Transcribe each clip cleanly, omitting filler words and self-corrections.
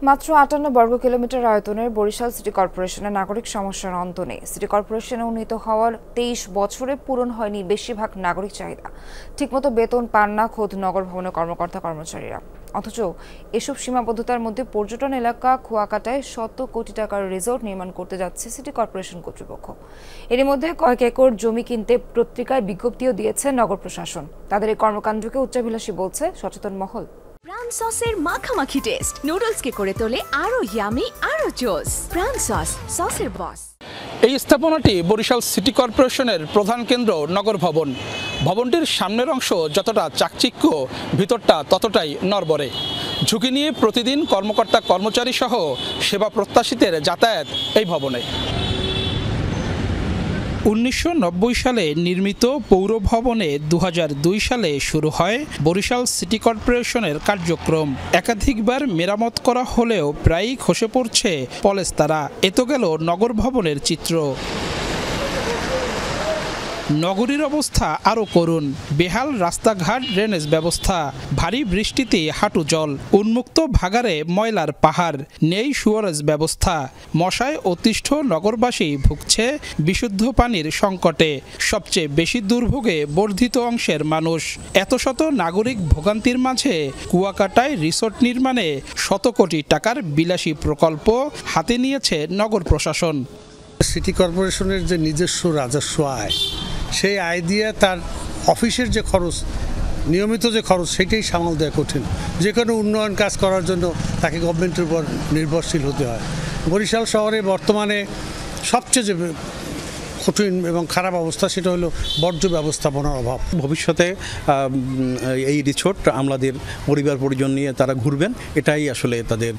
মাত্র ৫৮ বর্গ কিলোমিটার আয়তনের বরিশাল সিটি কর্পোরেশনের নাগরিক সমস্যার অন্ত নেই। সিটি কর্পোরেশনে উন্নীত হওয়ার ২৩ বছরে পূরণ হয়নি বেশিরভাগ নাগরিক চাহিদা। ঠিকমতো বেতন পান না খোদ নগর ভবনের কর্মকর্তা কর্মচারীরা। অথচ এসব সীমাবদ্ধতার মধ্যে পর্যটন এলাকা কুয়াকাটায় শত কোটি টাকার রিসোর্ট নির্মাণ করতে যাচ্ছে সিটি কর্পোরেশন কর্তৃপক্ষ। এর মধ্যে কয়েক একর জমি কিনতে পত্রিকায় বিজ্ঞপ্তিও দিয়েছে নগর প্রশাসন। তাদের এই কর্মকাণ্ডকে উচ্চাভিলাষী বলছে সচেতন মহল। প্রাণ সসের মাখামাখি টেস্ট নুডলসকে করে তোলে আরো ইয়ামি আরো জোস। প্রাণ সসের বস। এই স্থাপনাটি বরিশাল সিটি কর্পোরেশনের প্রধান কেন্দ্র নগর ভবন। ভবনটির সামনের অংশ যতটা চাকচিক্য, ভিতরটা ততটাই নড়বড়ে। ঝুঁকি নিয়ে প্রতিদিন কর্মকর্তা কর্মচারী সহ সেবা প্রত্যাশীদের যাতায়াত এই ভবনে। ১৯৯০ সালে নির্মিত পৌর ভবনে ২০০২ সালে শুরু হয় বরিশাল সিটি কর্পোরেশনের কার্যক্রম। একাধিকবার মেরামত করা হলেও প্রায়ই খসে পড়ছে পলেস্তারা। এ তো গেল নগর ভবনের চিত্র। নগরীর অবস্থা আরও করুন। বেহাল রাস্তাঘাট, ড্রেনেজ ব্যবস্থা, ভারী বৃষ্টিতে হাঁটু জল, উন্মুক্ত ভাগাড়ে ময়লার পাহাড়, নেই সুয়ারেজ ব্যবস্থা। মশায় অতিষ্ঠ নগরবাসী ভুগছে বিশুদ্ধ পানির সংকটে। সবচেয়ে বেশি দুর্ভোগে বর্ধিত অংশের মানুষ। এত শত নাগরিক ভোগান্তির মাঝে কুয়াকাটায় রিসোর্ট নির্মাণে শত কোটি টাকার বিলাসী প্রকল্প হাতে নিয়েছে নগর প্রশাসন। সিটি কর্পোরেশনের যে নিজস্ব রাজস্ব আয়, সেই আয় দিয়ে তার অফিসের যে খরচ, নিয়মিত যে খরচ, সেটাই সামাল দেওয়া কঠিন। যে কোনো উন্নয়ন কাজ করার জন্য তাকে গভর্নমেন্টের উপর নির্ভরশীল হতে হয়। বরিশাল শহরে বর্তমানে সবচেয়ে যে কঠিন এবং খারাপ অবস্থা, সেটা হলো বর্জ্য ব্যবস্থাপনার অভাব। ভবিষ্যতে এই রিসোর্ট আমাদের পরিবার পরিজন নিয়ে তারা ঘুরবেন, এটাই আসলে তাদের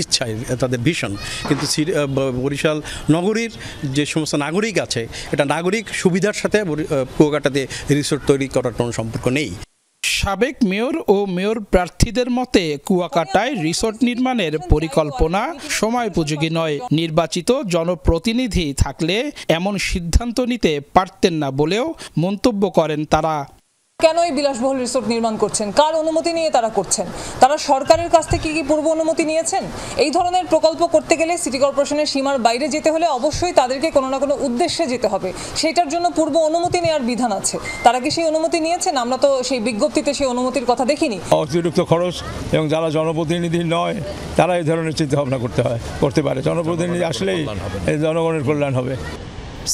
ইচ্ছা, তাদের ভিশন। কিন্তু বরিশাল নগরীর যে সমস্ত নাগরিক আছে, এটা নাগরিক সুবিধার সাথে কুয়াকাটাতে রিসোর্ট তৈরি করার কোনো সম্পর্ক নেই। সাবেক মেয়র ও মেয়র প্রার্থীদের মতে কুয়াকাটায় রিসোর্ট নির্মাণের পরিকল্পনা সময়োপযোগী নয়। নির্বাচিত জনপ্রতিনিধি থাকলে এমন সিদ্ধান্ত নিতে পারতেন না বলেও মন্তব্য করেন তারা। কেন এই বিলাসবহুল রিসোর্ট নির্মাণ করছেন? কার অনুমতি নিয়ে তারা করছেন? তারা সরকারের কাছ থেকে কি পূর্ব অনুমতি নিয়েছেন? এই ধরনের প্রকল্প করতে গেলে সিটি কর্পোরেশনের সীমার বাইরে যেতে হলে অবশ্যই তাদেরকে কোনো না কোনো উদ্দেশ্যে যেতে হবে। সেটার জন্য পূর্ব অনুমতি নেওয়ার বিধান আছে। তারা কি সেই অনুমতি নিয়েছেন? আমরা তো সেই বিজ্ঞপ্তিতে সেই অনুমতির কথা দেখিনি। অতিরিক্ত খরচ এবং যারা জনপ্রতিনিধি নয় তারা এই ধরনের চিন্তা ভাবনা করতে পারে। জনপ্রতিনিধি আসলেই জনগণের কল্যাণ হবে।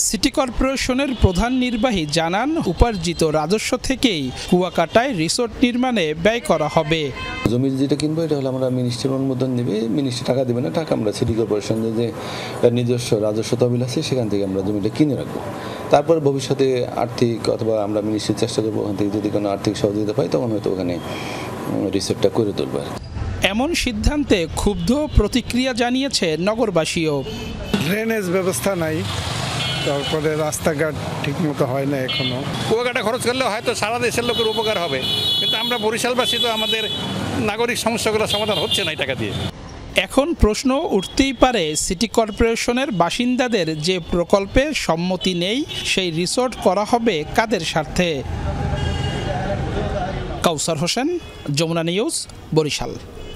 সিটি কর্পোরেশনের প্রধান নির্বাহী জানান, উপার্জিত রাজস্ব থেকেই কুয়াকাটায় রিসোর্ট নির্মাণে ব্যয় করা হবে। জমি যেটা কিনবো, এটা হলে আমরা মিনিস্ট্রির অনুমোদন নেবে, মিনিস্ট্রি টাকা দেবে না, টাকা আমরা সিটি কর্পোরেশনের যে নিজস্ব রাজস্ব তহবিল আছে সেখান থেকে আমরা জমিটা কিনে রাখবো। তারপর ভবিষ্যতে আর্থিক অথবা আমরা মিনিস্ট্রির চেষ্টা করবো, ওখান থেকে যদি কোনো আর্থিক সহযোগিতা পাই তখন হয়তো ওখানে রিসোর্টটা করে তুলবো। এমন সিদ্ধান্তে ক্ষুব্ধ প্রতিক্রিয়া জানিয়েছে নগরবাসীও। ড্রেনেজ ব্যবস্থা নাই, তারপরে রাস্তাঘাট ঠিকমতো হয় না এখনো। কুয়াকাটা খরচ করলে হয়তো সারা দেশের লোকের উপকার হবে, কিন্তু আমরা বরিশালবাসী তো আমাদের নাগরিক সমস্যাগুলো সমাধান হচ্ছে না এই টাকা দিয়ে। এখন প্রশ্ন উঠতেই পারে, সিটি কর্পোরেশনের বাসিন্দাদের যে প্রকল্পে সম্মতি নেই, সেই রিসোর্ট করা হবে কাদের স্বার্থে? কাউসার হোসেন, যমুনা নিউজ, বরিশাল।